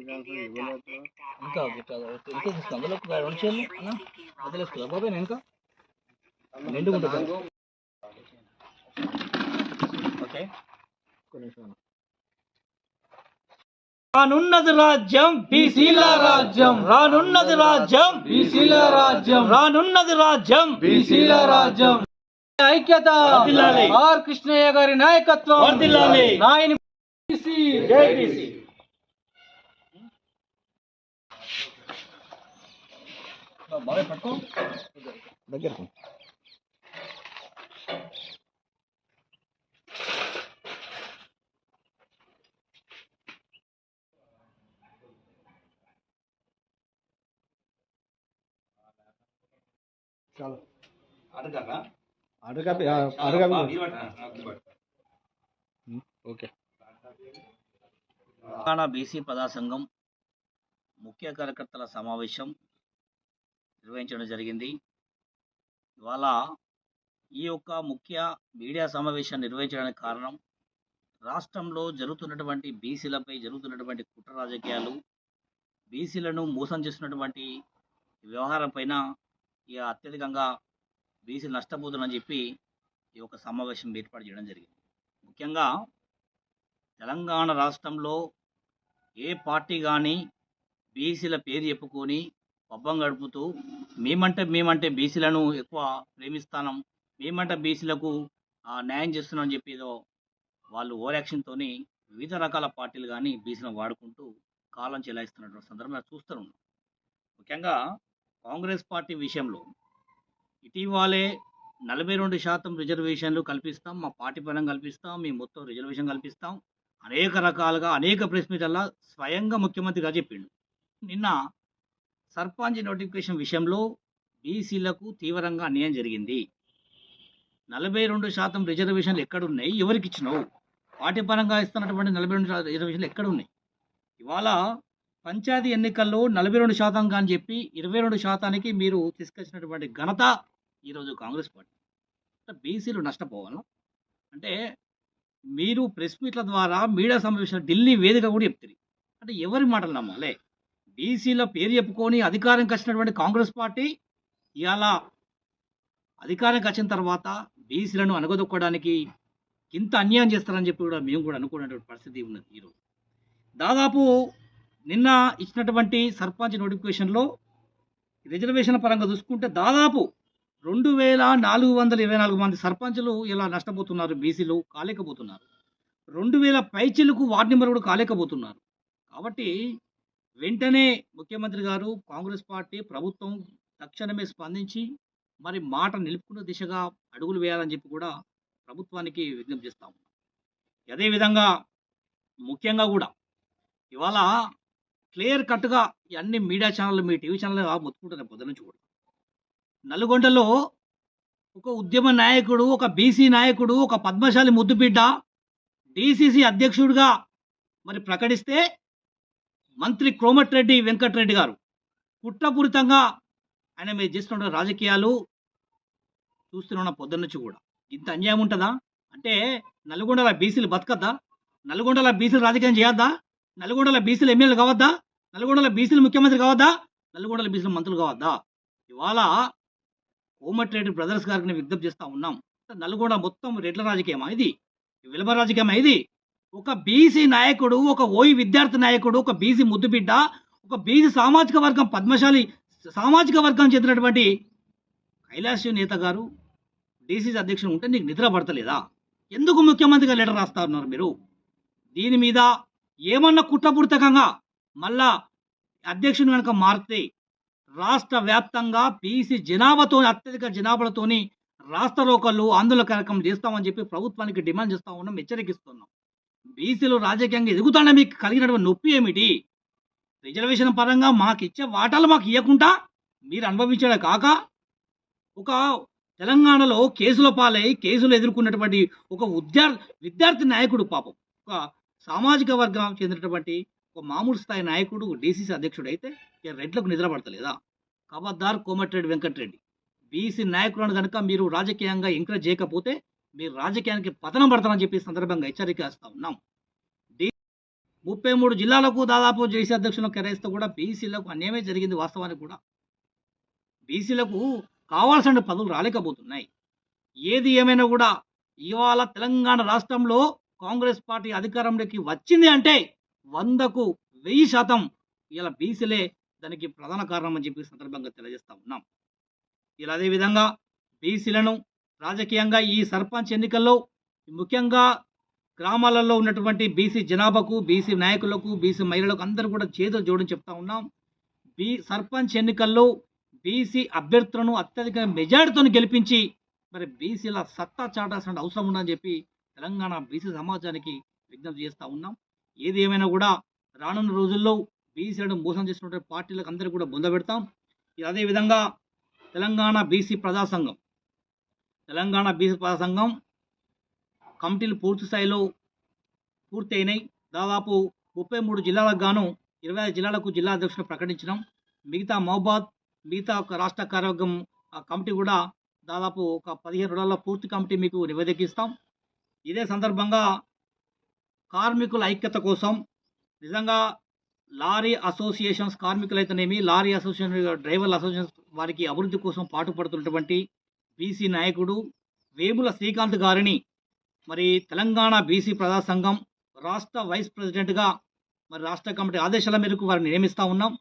ఇంకా తీసుకో అందులో ఒక 2 షేర్లు అన్న మధ్యలో వేసుకోవాలి బాబాయ్ నేను ఇంకా నిండుకుంటుంది ఓకే రానున్నది రాజ్యం బీసీల రాజ్యం రానున్నది రాజ్యం బీసీల రాజ్యం రానున్నది రాజ్యం బీసీల రాజ్యం ఐక్యత ఆర్ కృష్ణయ్య గారి నాయకత్వం వర్ధిల్లాలి నాయని బీసీ జై బీసీ బాబాయ్ పట్టుకో దగ్గరకు चलो ఓకే తెలంగాణ బీసీ ప్రజా సంఘం ముఖ్య కార్యకర్తల సమావేశం నిర్వహించడం జరిగింది. ఇవాళ ఈ యొక్క ముఖ్య మీడియా సమావేశం నిర్వహించడానికి కారణం రాష్ట్రంలో జరుగుతున్నటువంటి బీసీలపై జరుగుతున్నటువంటి కుట్ర రాజకీయాలు, బీసీలను మోసం చేస్తున్నటువంటి వ్యవహారం పైన ఇక అత్యధికంగా బీసీలు నష్టపోతుందని చెప్పి ఈ యొక్క సమావేశం ఏర్పాటు చేయడం జరిగింది. ముఖ్యంగా తెలంగాణ రాష్ట్రంలో ఏ పార్టీ కానీ బీసీల పేరు చెప్పుకొని పబ్బం గడుపుతూ మేమంటే బీసీలను ఎక్కువ ప్రేమిస్తానం, మేమంటే బీసీలకు న్యాయం చేస్తున్నామని చెప్పి ఏదో వాళ్ళు ఓవర్ యాక్షన్తో వివిధ రకాల పార్టీలు కానీ బీసీలను వాడుకుంటూ కాలం చెలాయిస్తున్నటువంటి సందర్భం చూస్తున్నాం. ముఖ్యంగా కాంగ్రెస్ పార్టీ విషయంలో ఇటీవలే 42% రిజర్వేషన్లు కల్పిస్తాం, మా పార్టీ పరంగా కల్పిస్తాం, మేము మొత్తం రిజర్వేషన్ కల్పిస్తాం, అనేక రకాలుగా అనేక ప్రెస్ మీట్లలో స్వయంగా ముఖ్యమంత్రిగా చెప్పిండు. నిన్న సర్పంచ్ నోటిఫికేషన్ విషయంలో బీసీలకు తీవ్రంగా అన్యాయం జరిగింది. 42% రిజర్వేషన్లు ఎక్కడున్నాయి, ఎవరికి ఇచ్చినావు? పార్టీ పరంగా ఇస్తున్నటువంటి 42% రిజర్వేషన్లు ఎక్కడున్నాయి? ఇవాళ పంచాయతీ ఎన్నికల్లో 42% అని చెప్పి 22%కి మీరు తీసుకొచ్చినటువంటి ఘనత ఈరోజు కాంగ్రెస్ పార్టీ. బీసీలు నష్టపోవాలి అంటే మీరు ప్రెస్ మీట్ల ద్వారా మీడియా సమావేశాలు ఢిల్లీ వేదిక కూడా చెప్తారు. అంటే ఎవరి మాటలు నమ్మాలి? బీసీల పేరు చెప్పుకొని అధికారంకి వచ్చినటువంటి కాంగ్రెస్ పార్టీ ఇవాళ అధికారంకి వచ్చిన తర్వాత బీసీలను అనగదొక్కడానికి ఇంత అన్యాయం చేస్తారని చెప్పి కూడా మేము కూడా అనుకునేటువంటి పరిస్థితి ఉన్నది. ఈరోజు దాదాపు నిన్న ఇచ్చినటువంటి సర్పంచ్ నోటిఫికేషన్లో రిజర్వేషన్ పరంగా చూసుకుంటే దాదాపు 2424 మంది సర్పంచులు ఇలా నష్టపోతున్నారు, బీసీలు కాలేకపోతున్నారు. 2000 పైచిలకు వార్డు నెంబర్ కూడా కాలేకపోతున్నారు. కాబట్టి వెంటనే ముఖ్యమంత్రి గారు, కాంగ్రెస్ పార్టీ ప్రభుత్వం తక్షణమే స్పందించి మరి మాట నిలుపుకున్న దిశగా అడుగులు వేయాలని చెప్పి కూడా ప్రభుత్వానికి విజ్ఞప్తి చేస్తాము. అదేవిధంగా ముఖ్యంగా కూడా ఇవాళ క్లియర్ కట్గా అన్ని మీడియా ఛానళ్ళు, మీ టీవీ ఛానల్ మొత్తుకుంటున్నాయి పొద్దు నుంచి కూడా. నల్గొండలో ఒక ఉద్యమ నాయకుడు, ఒక బీసీ నాయకుడు, ఒక పద్మశాలి ముద్దుబిడ్డ డీసీసీ అధ్యక్షుడిగా మరి ప్రకటిస్తే మంత్రి కోమటిరెడ్డి వెంకటరెడ్డి గారు కుట్రపూరితంగా ఆయన మీరు చేస్తున్న రాజకీయాలు చూస్తున్న పొద్దున్న నుంచి కూడా. ఇంత అన్యాయం ఉంటుందా? అంటే నల్గొండల బీసీలు బతకద్దా? నల్గొండల బీసీలు రాజకీయం చేయొద్దా? నల్గొండల బీసీలు ఎమ్మెల్యేలు కావద్దా? నల్గొండల బీసీలు ముఖ్యమంత్రి కావద్దా? నల్గొండల బీసీలు మంత్రులు కావద్దా? ఇవాళ కోమటిరెడ్డి బ్రదర్స్ గారికి విజ్ఞప్తి చేస్తూ ఉన్నాం. నల్గొండ మొత్తం రెడ్ల రాజకీయమా ఇది? విలమ రాజకీయమా ఇది? ఒక బీసీ నాయకుడు, ఒక ఓయి విద్యార్థి నాయకుడు, ఒక బీసీ ముద్దుబిడ్డ, ఒక బీసీ సామాజిక వర్గం పద్మశాలి సామాజిక వర్గం చెందినటువంటి కైలాష్ నేత గారు డీసీసీ అధ్యక్షుడు ఉంటే నీకు నిద్ర పడతలేదా? ఎందుకు ముఖ్యమంత్రిగా లెటర్ రాస్తా ఉన్నారు మీరు? దీని మీద ఏమన్నా కుట్రపూరితంగా మళ్ళా అధ్యక్షుని కనుక మారితే రాష్ట్ర వ్యాప్తంగా బీసీ జనాభాతో అత్యధిక జనాభాలతోని రాష్ట్ర రోకళ్ళు ఆందోళన కార్యక్రమం చేస్తామని చెప్పి ప్రభుత్వానికి డిమాండ్ చేస్తూ ఉన్నాం, హెచ్చరికిస్తున్నాం. బీసీలు రాజకీయంగా ఎదుగుతానే మీకు కలిగినటువంటి నొప్పి ఏమిటి? రిజర్వేషన్ పరంగా మాకు ఇచ్చే వాటాలు మాకు ఇవ్వకుండా మీరు అనుభవించడం కాక ఒక తెలంగాణలో కేసుల పాలై కేసులు ఎదుర్కొన్నటువంటి ఒక విద్యార్థి నాయకుడు, పాపం ఒక సామాజిక వర్గం చెందినటువంటి ఒక మామూలు స్థాయి నాయకుడు డీసీసీ అధ్యక్షుడు అయితే రెడ్లకు నిద్ర పడతలేదా? ఖబర్దార్ కోమటిరెడ్డి వెంకటరెడ్డి, బీసీ నాయకులను కనుక మీరు రాజకీయంగా ఎంకరేజ్ చేయకపోతే మీరు రాజకీయానికి పతనం పడతారని చెప్పి సందర్భంగా హెచ్చరిక చేస్తా ఉన్నాం. 33 జిల్లాలకు దాదాపు జేసీ అధ్యక్షులను కేటాయిస్తే కూడా బీసీలకు అన్యాయమే జరిగింది వాస్తవానికి కూడా. బీసీలకు కావాల్సిన పదవులు రాలేకపోతున్నాయి. ఏది ఏమైనా కూడా ఇవాళ తెలంగాణ రాష్ట్రంలో కాంగ్రెస్ పార్టీ అధికారంలోకి వచ్చింది అంటే 100కు 1000% ఇలా బీసీలే దానికి ప్రధాన కారణం అని చెప్పి సందర్భంగా తెలియజేస్తా ఉన్నాం. ఇలా అదేవిధంగా బీసీలను రాజకీయంగా ఈ సర్పంచ్ ఎన్నికల్లో ముఖ్యంగా గ్రామాలలో ఉన్నటువంటి బీసీ జనాభాకు, బీసీ నాయకులకు, బీసీ మహిళలకు అందరూ కూడా చేతులు జోడని చెప్తా ఉన్నాం. సర్పంచ్ ఎన్నికల్లో బీసీ అభ్యర్థులను అత్యధిక మెజారిటీతో గెలిపించి మరి బీసీల సత్తా చాటాల్సిన అవసరం ఉందని చెప్పి తెలంగాణ బీసీ సమాజానికి విజ్ఞప్తి చేస్తూ ఉన్నాం. ఏది ఏమైనా కూడా రానున్న రోజుల్లో బీసీలను మోసం చేసినటువంటి పార్టీలకు అందరూ కూడా బొందబెడతాం. అదేవిధంగా తెలంగాణ బీసీ ప్రజా సంఘం కమిటీలు పూర్తి స్థాయిలో పూర్తి అయినాయి. దాదాపు 33 జిల్లాలకు గాను 25 జిల్లాలకు జిల్లా అధ్యక్షులు ప్రకటించినాం. మిగతా మహబాద్, మిగతా ఒక రాష్ట్ర కార్యవర్గం కమిటీ కూడా దాదాపు ఒక 15 రోజుల్లో పూర్తి కమిటీ మీకు నివేదికిస్తాం. ఇదే సందర్భంగా కార్మికుల ఐక్యత కోసం నిజంగా లారీ అసోసియేషన్స్ కార్మికులైతేనేమి, లారీ అసోసియేషన్, డ్రైవర్ల అసోసియేషన్ వారికి అభివృద్ధి కోసం పాటుపడుతున్నటువంటి బీసీ నాయకుడు వేముల శ్రీకాంత్ గారిని మరి తెలంగాణ బీసీ ప్రజా సంఘం రాష్ట్ర వైస్ ప్రెసిడెంట్గా మరి రాష్ట్ర కమిటీ ఆదేశాల మేరకు వారిని నియమిస్తూ ఉన్నాం.